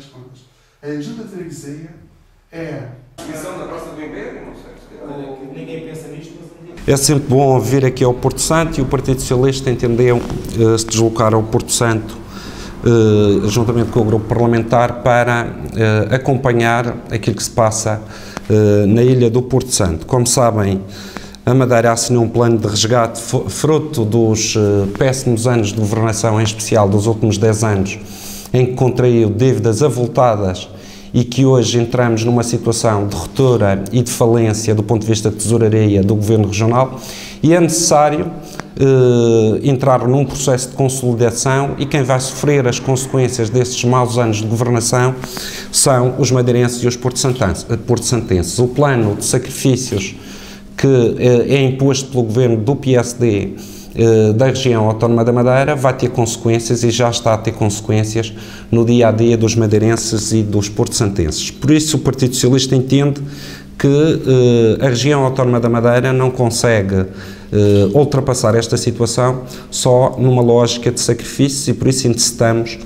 das Contas. A Junta de Freguesia é... Missão da Costa do Império, não sei. Ninguém pensa nisto, mas... É sempre bom vir aqui ao Porto Santo, e o Partido Socialista entendeu se deslocar ao Porto Santo, juntamente com o grupo parlamentar, para acompanhar aquilo que se passa na ilha do Porto Santo. Como sabem, a Madeira assinou um plano de resgate fruto dos péssimos anos de governação, em especial dos últimos 10 anos, em que contraiu dívidas avultadas e que hoje entramos numa situação de ruptura e de falência do ponto de vista de tesouraria do Governo Regional, e é necessário entrar num processo de consolidação, e quem vai sofrer as consequências desses maus anos de governação são os madeirenses e os porto-santenses. O plano de sacrifícios que é imposto pelo Governo do PSD da região autónoma da Madeira vai ter consequências, e já está a ter consequências no dia-a-dia dos madeirenses e dos porto-santenses. Por isso o Partido Socialista entende que a região autónoma da Madeira não consegue ultrapassar esta situação só numa lógica de sacrifícios, e por isso necessitamos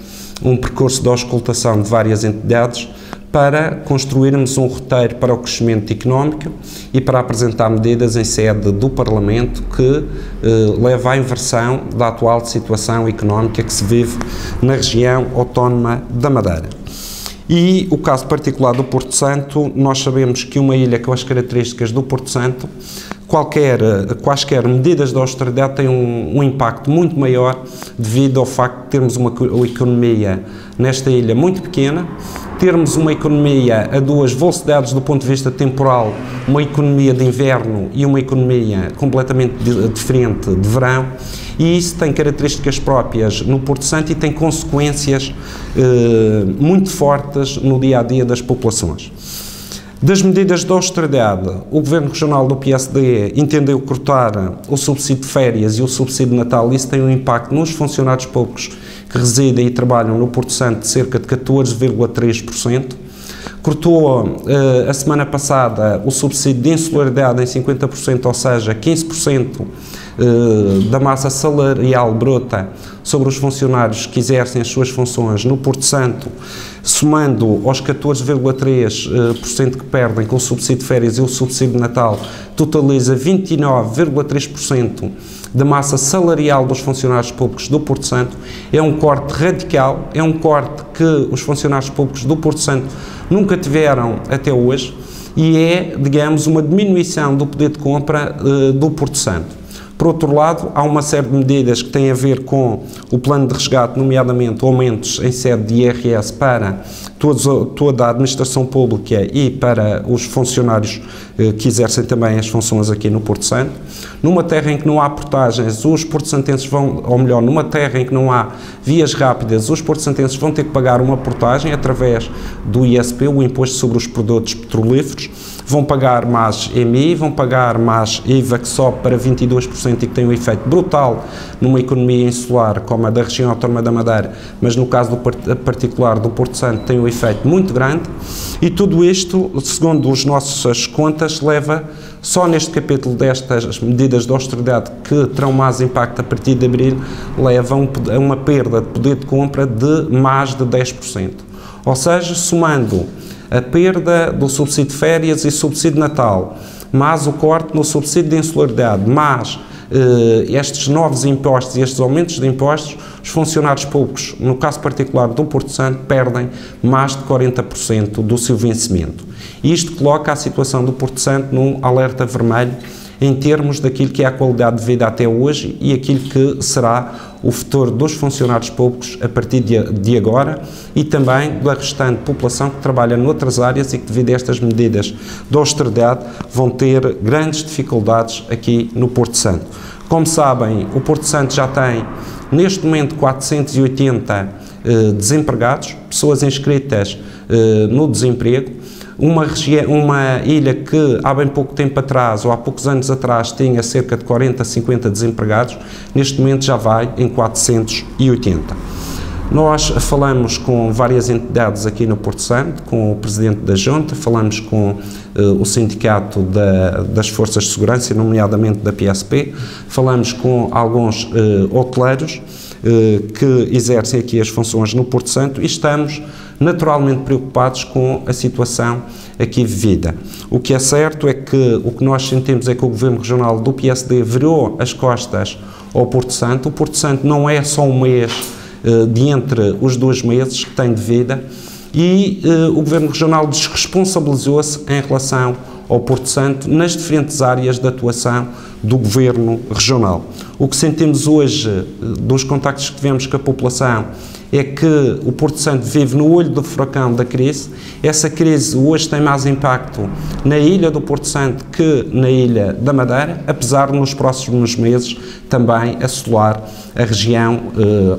um percurso de auscultação de várias entidades para construirmos um roteiro para o crescimento económico e para apresentar medidas em sede do Parlamento que leve à inversão da atual situação económica que se vive na região autónoma da Madeira. E o caso particular do Porto Santo, nós sabemos que uma ilha com as características do Porto Santo, quaisquer medidas de austeridade têm um impacto muito maior, devido ao facto de termos uma economia nesta ilha muito pequena, termos uma economia a duas velocidades do ponto de vista temporal, uma economia de inverno e uma economia completamente diferente de verão, e isso tem características próprias no Porto Santo e tem consequências muito fortes no dia-a-dia das populações. Das medidas de austeridade, o Governo Regional do PSD entendeu cortar o subsídio de férias e o subsídio de Natal. Isso tem um impacto nos funcionários públicos que residem e trabalham no Porto Santo de cerca de 14,3%. Cortou a semana passada o subsídio de insularidade em 50%, ou seja, 15% da massa salarial bruta sobre os funcionários que exercem as suas funções no Porto Santo, somando aos 14,3% que perdem com o subsídio de férias e o subsídio de Natal, totaliza 29,3% da massa salarial dos funcionários públicos do Porto Santo. É um corte radical, é um corte que os funcionários públicos do Porto Santo nunca tiveram até hoje, e é, digamos, uma diminuição do poder de compra do Porto Santo. Por outro lado, há uma série de medidas que têm a ver com o plano de resgate, nomeadamente aumentos em sede de IRS para toda a administração pública e para os funcionários que exercem também as funções aqui no Porto Santo. Numa terra em que não há portagens, os porto-santenses vão, ou melhor, numa terra em que não há vias rápidas, os porto-santenses vão ter que pagar uma portagem através do ISP, o Imposto sobre os Produtos Petrolíferos. Vão pagar mais EMI, vão pagar mais IVA, que sobe para 22% e que tem um efeito brutal numa economia insular como a da região autónoma da Madeira, mas no caso particular do Porto Santo tem um efeito muito grande, e tudo isto, segundo as nossas contas, leva, só neste capítulo destas medidas de austeridade que terão mais impacto a partir de abril, levam a uma perda de poder de compra de mais de 10%. Ou seja, somando a perda do subsídio de férias e subsídio de Natal, mais o corte no subsídio de insularidade, mais estes novos impostos e estes aumentos de impostos, os funcionários públicos, no caso particular do Porto Santo, perdem mais de 40% do seu vencimento. E isto coloca a situação do Porto Santo num alerta vermelho em termos daquilo que é a qualidade de vida até hoje e aquilo que será o futuro dos funcionários públicos a partir de agora, e também da restante população que trabalha noutras áreas e que, devido a estas medidas de austeridade, vão ter grandes dificuldades aqui no Porto Santo. Como sabem, o Porto Santo já tem, neste momento, 480 desempregados, pessoas inscritas no desemprego. Uma ilha que há bem pouco tempo atrás, ou há poucos anos atrás, tinha cerca de 40, 50 desempregados, neste momento já vai em 480. Nós falamos com várias entidades aqui no Porto Santo, com o Presidente da Junta, falamos com o Sindicato das Forças de Segurança, nomeadamente da PSP, falamos com alguns hoteleiros que exercem aqui as funções no Porto Santo, e estamos naturalmente preocupados com a situação aqui vivida. O que é certo é que o que nós sentimos é que o Governo Regional do PSD virou as costas ao Porto Santo. O Porto Santo não é só um mês de entre os 2 meses que tem de vida, e o Governo Regional desresponsabilizou-se em relação ao Porto Santo nas diferentes áreas de atuação do Governo Regional. O que sentimos hoje, dos contactos que tivemos com a população, é que o Porto Santo vive no olho do furacão da crise. Essa crise hoje tem mais impacto na ilha do Porto Santo que na ilha da Madeira, apesar de nos próximos meses também assolar a região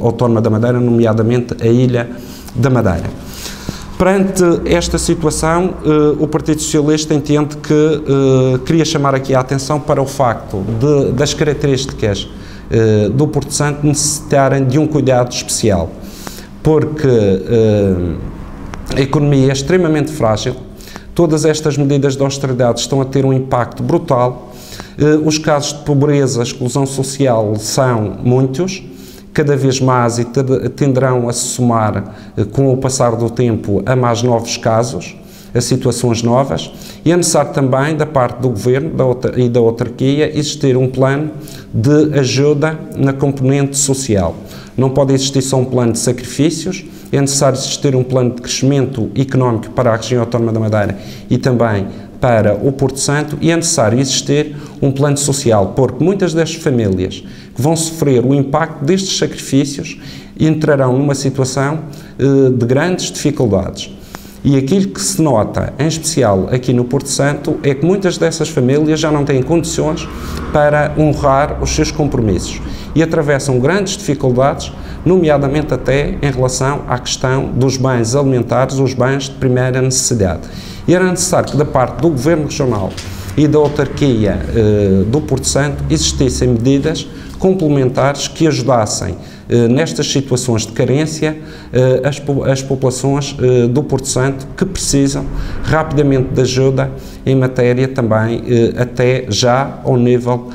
autónoma da Madeira, nomeadamente a ilha da Madeira. Perante esta situação, o Partido Socialista entende que queria chamar aqui a atenção para o facto das características do Porto Santo necessitarem de um cuidado especial, porque a economia é extremamente frágil, todas estas medidas de austeridade estão a ter um impacto brutal, os casos de pobreza, exclusão social são muitos, cada vez mais, e tenderão a se somar com o passar do tempo a mais novos casos, a situações novas, e é necessário também, da parte do Governo e da autarquia, existir um plano de ajuda na componente social. Não pode existir só um plano de sacrifícios, é necessário existir um plano de crescimento económico para a região autónoma da Madeira e também para o Porto Santo, e é necessário existir um plano social, porque muitas destas famílias que vão sofrer o impacto destes sacrifícios entrarão numa situação de grandes dificuldades. E aquilo que se nota, em especial aqui no Porto Santo, é que muitas dessas famílias já não têm condições para honrar os seus compromissos e atravessam grandes dificuldades, nomeadamente até em relação à questão dos bens alimentares, os bens de primeira necessidade. E era necessário que da parte do Governo Regional e da autarquia do Porto Santo existissem medidas complementares que ajudassem nestas situações de carência as populações do Porto Santo que precisam rapidamente de ajuda em matéria também até já ao nível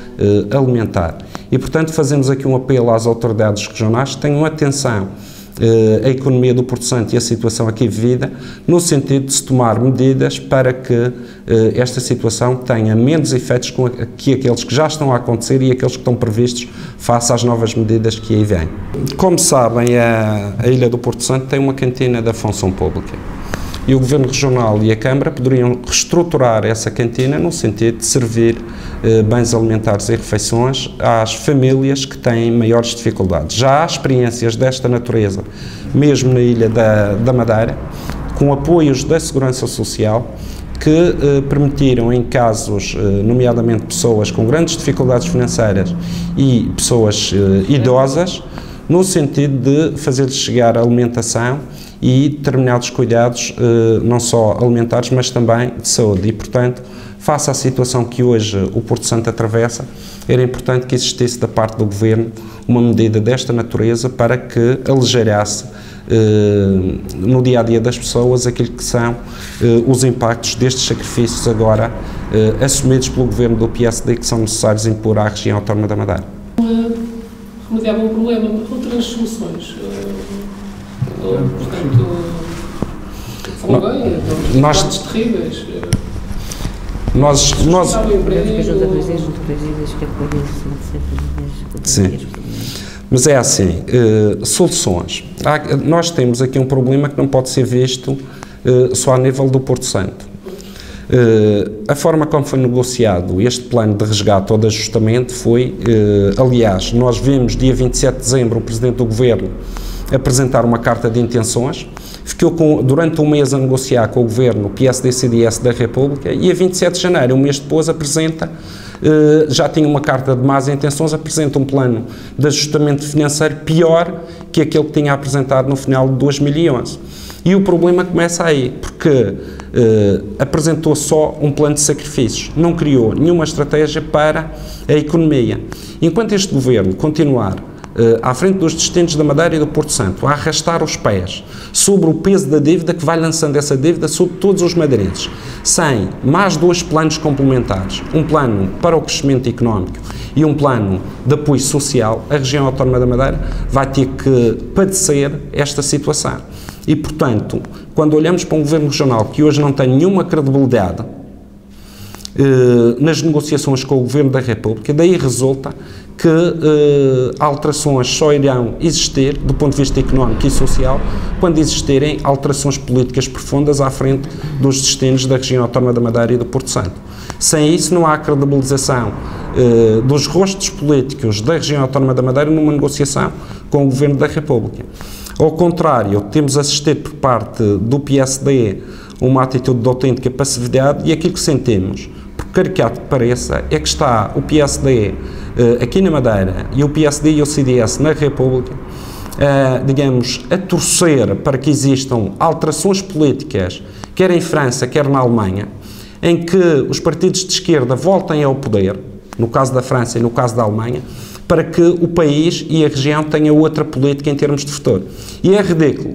alimentar. E, portanto, fazemos aqui um apelo às autoridades regionais que tenham atenção a economia do Porto Santo e a situação aqui vivida, no sentido de se tomar medidas para que esta situação tenha menos efeitos que aqueles que já estão a acontecer e aqueles que estão previstos face às novas medidas que aí vêm. Como sabem, a Ilha do Porto Santo tem uma cantina da função pública e o Governo Regional e a Câmara poderiam reestruturar essa cantina no sentido de servir bens alimentares e refeições às famílias que têm maiores dificuldades. Já há experiências desta natureza, mesmo na Ilha da Madeira, com apoios da Segurança Social, que permitiram, em casos, nomeadamente pessoas com grandes dificuldades financeiras e pessoas idosas, no sentido de fazer-lhes chegar a alimentação e determinados cuidados, não só alimentares, mas também de saúde. E, portanto, face à situação que hoje o Porto Santo atravessa, era importante que existisse da parte do Governo uma medida desta natureza para que aligeirasse no dia-a-dia das pessoas aquilo que são os impactos destes sacrifícios agora assumidos pelo Governo do PSD, que são necessários impor à região autónoma da Madeira. Remediava um problema, outras soluções. Portanto, falou bem, nós terríveis. Sim. Mas é assim, soluções. Nós temos aqui um problema que não pode ser visto só a nível do Porto Santo. A forma como foi negociado este plano de resgate ou de ajustamento foi, aliás, nós vimos dia 27 de dezembro o Presidente do Governo apresentar uma carta de intenções, ficou durante um mês a negociar com o Governo, PSD-CDS da República, e a 27 de janeiro, um mês depois, apresenta, já tinha uma carta de más intenções, apresenta um plano de ajustamento financeiro pior que aquele que tinha apresentado no final de 2011. E o problema começa aí, porque apresentou só um plano de sacrifícios, não criou nenhuma estratégia para a economia. Enquanto este Governo continuar à frente dos destinos da Madeira e do Porto Santo, a arrastar os pés sobre o peso da dívida, que vai lançando essa dívida sobre todos os madeirenses, sem mais 2 planos complementares, um plano para o crescimento económico e um plano de apoio social, a região autónoma da Madeira vai ter que padecer esta situação. E, portanto, quando olhamos para um governo regional que hoje não tem nenhuma credibilidade nas negociações com o Governo da República, daí resulta que alterações só irão existir, do ponto de vista económico e social, quando existirem alterações políticas profundas à frente dos destinos da região autónoma da Madeira e do Porto Santo. Sem isso não há credibilização dos rostos políticos da região autónoma da Madeira numa negociação com o Governo da República. Ao contrário, temos assistido por parte do PSD uma atitude de autêntica passividade, e aquilo que sentimos, por caricato que pareça, é que está o PSD aqui na Madeira e o PSD e o CDS na República, digamos, a torcer para que existam alterações políticas, quer em França, quer na Alemanha, em que os partidos de esquerda voltem ao poder, no caso da França e no caso da Alemanha, para que o país e a região tenham outra política em termos de futuro. E é ridículo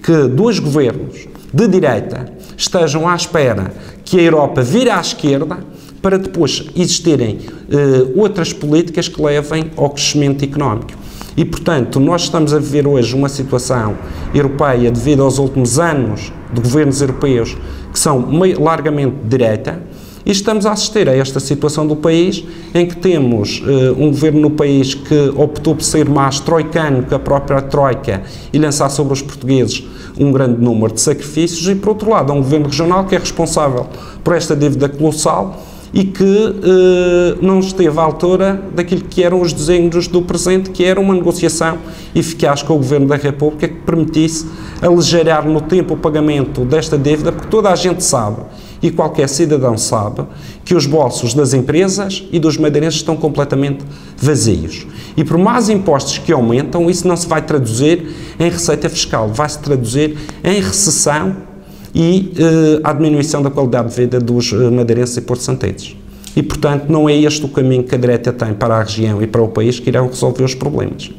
que dois governos de direita estejam à espera que a Europa vire à esquerda para depois existirem outras políticas que levem ao crescimento económico. E, portanto, nós estamos a viver hoje uma situação europeia devido aos últimos anos de governos europeus que são largamente de direita, e estamos a assistir a esta situação do país, em que temos um governo no país que optou por ser mais troicano que a própria troika e lançar sobre os portugueses um grande número de sacrifícios, e por outro lado há um governo regional que é responsável por esta dívida colossal e que não esteve à altura daquilo que eram os desígnios do presente, que era uma negociação eficaz com o Governo da República que permitisse aligeirar no tempo o pagamento desta dívida, porque toda a gente sabe, e qualquer cidadão sabe, que os bolsos das empresas e dos madeirenses estão completamente vazios. E por mais impostos que aumentam, isso não se vai traduzir em receita fiscal, vai se traduzir em recessão e à diminuição da qualidade de vida dos madeirenses e porto-santenses. E, portanto, não é este o caminho que a direita tem para a região e para o país que irão resolver os problemas.